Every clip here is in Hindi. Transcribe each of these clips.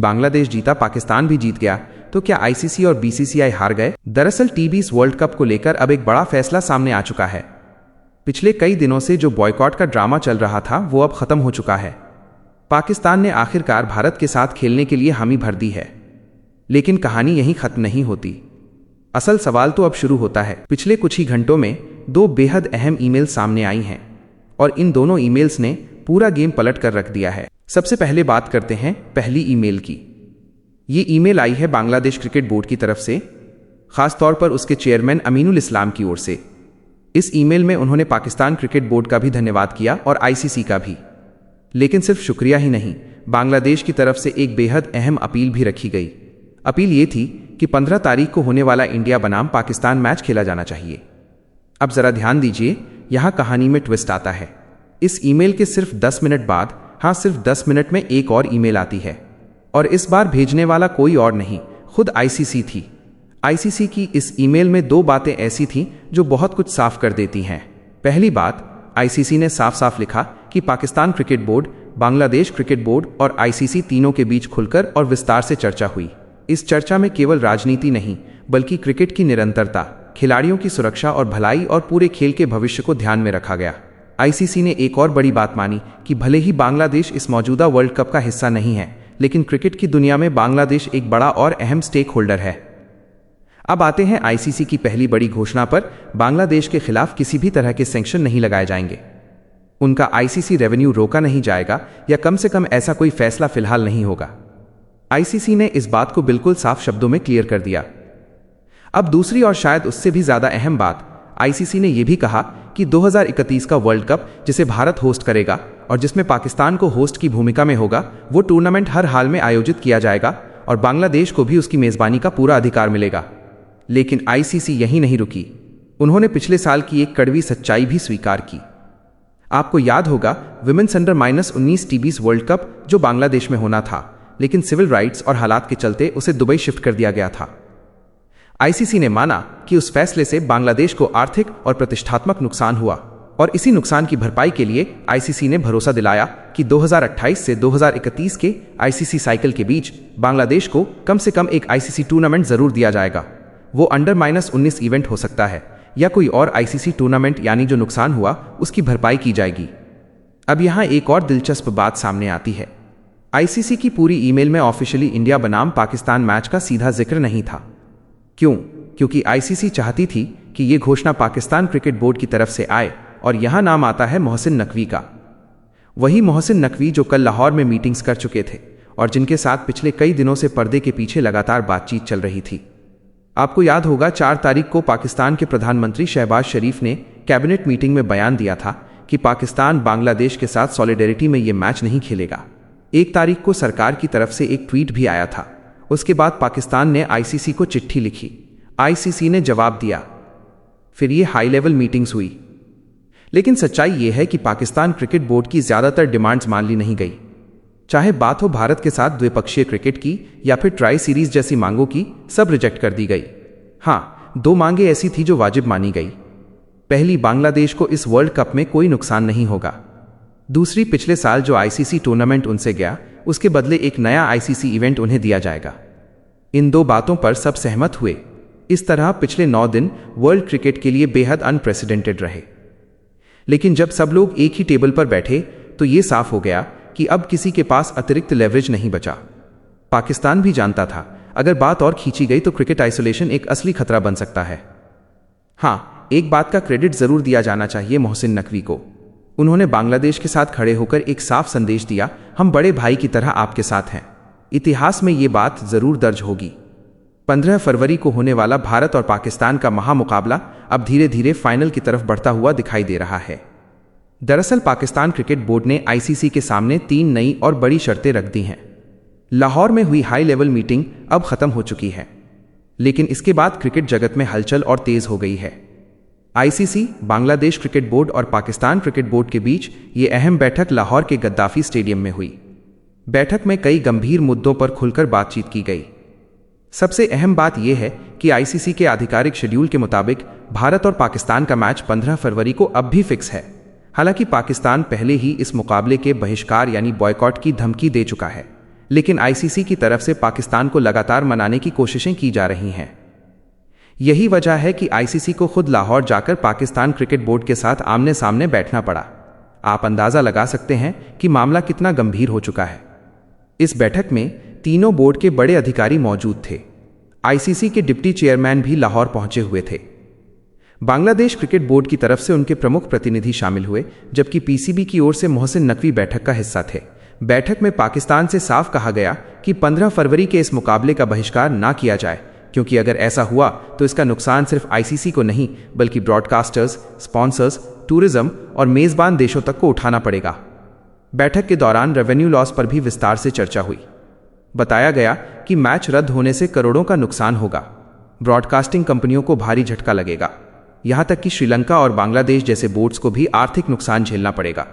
बांग्लादेश जीता, पाकिस्तान भी जीत गया, तो क्या आईसीसी और बीसीसीआई हार गए? दरअसल टी20 वर्ल्ड कप को लेकर अब एक बड़ा फैसला सामने आ चुका है। पिछले कई दिनों से जो बॉयकॉट का ड्रामा चल रहा था वो अब खत्म हो चुका है। पाकिस्तान ने आखिरकार भारत के साथ खेलने के लिए हामी भर दी है। लेकिन कहानी यहीं खत्म नहीं होती। असल सवाल तो अब शुरू होता है। पिछले कुछ ही घंटों में दो बेहद अहम ईमेल सामने आई हैं और इन दोनों ईमेल्स ने पूरा गेम पलट कर रख दिया है। सबसे पहले बात करते हैं पहली ईमेल की। ये ईमेल आई है बांग्लादेश क्रिकेट बोर्ड की तरफ से, खासतौर पर उसके चेयरमैन अमीनुल इस्लाम की ओर से। इस ईमेल में उन्होंने पाकिस्तान क्रिकेट बोर्ड का भी धन्यवाद किया और आईसीसी का भी। लेकिन सिर्फ शुक्रिया ही नहीं, बांग्लादेश की तरफ से एक बेहद अहम अपील भी रखी गई। अपील ये थी कि 15 तारीख को होने वाला इंडिया बनाम पाकिस्तान मैच खेला जाना चाहिए। अब जरा ध्यान दीजिए, यहाँ कहानी में ट्विस्ट आता है। इस ईमेल के सिर्फ 10 मिनट बाद, हाँ सिर्फ 10 मिनट में एक और ईमेल आती है और इस बार भेजने वाला कोई और नहीं, खुद आईसीसी थी। आईसीसी की इस ईमेल में दो बातें ऐसी थीं जो बहुत कुछ साफ कर देती हैं। पहली बात, आईसीसी ने साफ साफ लिखा कि Pakistan cricket board, Bangladesh cricket board और आईसीसी तीनों के बीच खुलकर और विस्तार से चर्चा हुई। इस चर्चा में केवल राजनीति नहीं, बल्कि क्रिकेट की निरंतरता, खिलाड़ियों की सुरक्षा और भलाई और पूरे खेल के भविष्य को ध्यान में रखा गया। आईसीसी ने एक और बड़ी बात मानी कि भले ही बांग्लादेश इस मौजूदा वर्ल्ड कप का हिस्सा नहीं है, लेकिन क्रिकेट की दुनिया में बांग्लादेश एक बड़ा और अहम स्टेक होल्डर है। अब आते हैं आईसीसी की पहली बड़ी घोषणा पर। बांग्लादेश के खिलाफ किसी भी तरह के सैंक्शन नहीं लगाए जाएंगे। उनका आईसीसी रेवेन्यू रोका नहीं जाएगा, या कम से कम ऐसा कोई फैसला फिलहाल नहीं होगा। आईसीसी ने इस बात को बिल्कुल साफ शब्दों में क्लियर कर दिया। अब दूसरी और शायद उससे भी ज्यादा अहम बात, आईसीसी ने यह भी कहा कि 2031 का वर्ल्ड कप, जिसे भारत होस्ट करेगा और जिसमें पाकिस्तान को होस्ट की भूमिका में होगा, वो टूर्नामेंट हर हाल में आयोजित किया जाएगा और बांग्लादेश को भी उसकी मेजबानी का पूरा अधिकार मिलेगा। लेकिन आईसीसी यहीं नहीं रुकी। उन्होंने पिछले साल की एक कड़वी सच्चाई भी स्वीकार की। आपको याद होगा, विमेन्स अंडर -19 टी20 वर्ल्ड कप जो बांग्लादेश में होना था, लेकिन सिविल राइट्स और हालात के चलते उसे दुबई शिफ्ट कर दिया गया था। आईसीसी ने माना कि उस फैसले से बांग्लादेश को आर्थिक और प्रतिष्ठात्मक नुकसान हुआ और इसी नुकसान की भरपाई के लिए आईसीसी ने भरोसा दिलाया कि 2028 से 2031 के आईसीसी साइकिल के बीच बांग्लादेश को कम से कम एक आईसीसी टूर्नामेंट जरूर दिया जाएगा। वो अंडर -19 इवेंट हो सकता है या कोई और आईसीसी टूर्नामेंट, यानी जो नुकसान हुआ उसकी भरपाई की जाएगी। अब यहाँ एक और दिलचस्प बात सामने आती है। आईसीसी की पूरी ईमेल में ऑफिशियली इंडिया बनाम पाकिस्तान मैच का सीधा जिक्र नहीं था। क्यों? क्योंकि आईसीसी चाहती थी कि ये घोषणा पाकिस्तान क्रिकेट बोर्ड की तरफ से आए और यहां नाम आता है मोहसिन नकवी का। वही मोहसिन नकवी जो कल लाहौर में मीटिंग्स कर चुके थे और जिनके साथ पिछले कई दिनों से पर्दे के पीछे लगातार बातचीत चल रही थी। आपको याद होगा, 4 तारीख को पाकिस्तान के प्रधानमंत्री शहबाज शरीफ ने कैबिनेट मीटिंग में बयान दिया था कि पाकिस्तान बांग्लादेश के साथ सॉलिडेरिटी में ये मैच नहीं खेलेगा। 1 तारीख को सरकार की तरफ से एक ट्वीट भी आया था। उसके बाद पाकिस्तान ने आईसीसी को चिट्ठी लिखी, आईसीसी ने जवाब दिया, फिर ये हाई लेवल मीटिंग्स हुई। लेकिन सच्चाई ये है कि पाकिस्तान क्रिकेट बोर्ड की ज्यादातर डिमांड्स मान ली नहीं गई। चाहे बात हो भारत के साथ द्विपक्षीय क्रिकेट की या फिर ट्राई सीरीज जैसी मांगों की, सब रिजेक्ट कर दी गई। हाँ, 2 मांगे ऐसी थी जो वाजिब मानी गई। पहली, बांग्लादेश को इस वर्ल्ड कप में कोई नुकसान नहीं होगा। दूसरी, पिछले साल जो आईसीसी टूर्नामेंट उनसे गया, उसके बदले एक नया आईसीसी इवेंट उन्हें दिया जाएगा। इन 2 बातों पर सब सहमत हुए। इस तरह पिछले 9 दिन वर्ल्ड क्रिकेट के लिए बेहद अनप्रेसिडेंटेड रहे। लेकिन जब सब लोग एक ही टेबल पर बैठे तो ये साफ हो गया कि अब किसी के पास अतिरिक्त लेवरेज नहीं बचा। पाकिस्तान भी जानता था, अगर बात और खींची गई तो क्रिकेट आइसोलेशन एक असली खतरा बन सकता है। हाँ, एक बात का क्रेडिट जरूर दिया जाना चाहिए मोहसिन नकवी को। उन्होंने बांग्लादेश के साथ खड़े होकर एक साफ संदेश दिया, हम बड़े भाई की तरह आपके साथ हैं। इतिहास में ये बात जरूर दर्ज होगी। 15 फरवरी को होने वाला भारत और पाकिस्तान का महामुकाबला अब धीरे धीरे फाइनल की तरफ बढ़ता हुआ दिखाई दे रहा है। दरअसल पाकिस्तान क्रिकेट बोर्ड ने आईसीसी के सामने 3 नई और बड़ी शर्तें रख दी हैं। लाहौर में हुई हाई लेवल मीटिंग अब खत्म हो चुकी है, लेकिन इसके बाद क्रिकेट जगत में हलचल और तेज हो गई है। आईसीसी, बांग्लादेश क्रिकेट बोर्ड और पाकिस्तान क्रिकेट बोर्ड के बीच ये अहम बैठक लाहौर के गद्दाफी स्टेडियम में हुई। बैठक में कई गंभीर मुद्दों पर खुलकर बातचीत की गई। सबसे अहम बात यह है कि आईसीसी के आधिकारिक शेड्यूल के मुताबिक भारत और पाकिस्तान का मैच 15 फरवरी को अब भी फिक्स है। हालांकि पाकिस्तान पहले ही इस मुकाबले के बहिष्कार यानी बॉयकॉट की धमकी दे चुका है, लेकिन आईसीसी की तरफ से पाकिस्तान को लगातार मनाने की कोशिशें की जा रही हैं। यही वजह है कि आईसीसी को खुद लाहौर जाकर पाकिस्तान क्रिकेट बोर्ड के साथ आमने सामने बैठना पड़ा। आप अंदाज़ा लगा सकते हैं कि मामला कितना गंभीर हो चुका है। इस बैठक में तीनों बोर्ड के बड़े अधिकारी मौजूद थे। आईसीसी के डिप्टी चेयरमैन भी लाहौर पहुंचे हुए थे। बांग्लादेश क्रिकेट बोर्ड की तरफ से उनके प्रमुख प्रतिनिधि शामिल हुए, जबकि पीसीबी की ओर से मोहसिन नकवी बैठक का हिस्सा थे। बैठक में पाकिस्तान से साफ कहा गया कि 15 फरवरी के इस मुकाबले का बहिष्कार ना किया जाए, क्योंकि अगर ऐसा हुआ तो इसका नुकसान सिर्फ आईसीसी को नहीं बल्कि ब्रॉडकास्टर्स, स्पॉन्सर्स, टूरिज्म और मेज़बान देशों तक को उठाना पड़ेगा। बैठक के दौरान रेवेन्यू लॉस पर भी विस्तार से चर्चा हुई। बताया गया कि मैच रद्द होने से करोड़ों का नुकसान होगा, ब्रॉडकास्टिंग कंपनियों को भारी झटका लगेगा, यहां तक कि श्रीलंका और बांग्लादेश जैसे बोर्ड्स को भी आर्थिक नुकसान झेलना पड़ेगा।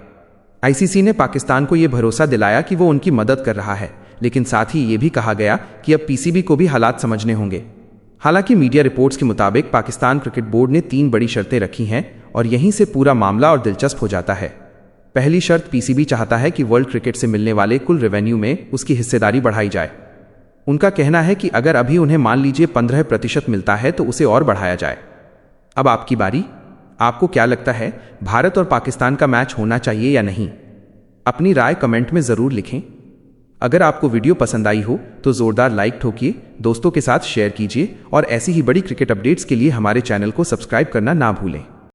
आईसीसी ने पाकिस्तान को यह भरोसा दिलाया कि वो उनकी मदद कर रहा है, लेकिन साथ ही ये भी कहा गया कि अब पीसीबी को भी हालात समझने होंगे। हालांकि मीडिया रिपोर्ट्स के मुताबिक पाकिस्तान क्रिकेट बोर्ड ने 3 बड़ी शर्तें रखी हैं और यहीं से पूरा मामला और दिलचस्प हो जाता है। पहली शर्त, पीसीबी चाहता है कि वर्ल्ड क्रिकेट से मिलने वाले कुल रेवेन्यू में उसकी हिस्सेदारी बढ़ाई जाए। उनका कहना है कि अगर अभी उन्हें मान लीजिए 15% मिलता है तो उसे और बढ़ाया जाए। अब आपकी बारी, आपको क्या लगता है, भारत और पाकिस्तान का मैच होना चाहिए या नहीं? अपनी राय कमेंट में ज़रूर लिखें। अगर आपको वीडियो पसंद आई हो तो ज़ोरदार लाइक ठोकिए, दोस्तों के साथ शेयर कीजिए और ऐसी ही बड़ी क्रिकेट अपडेट्स के लिए हमारे चैनल को सब्सक्राइब करना ना भूलें।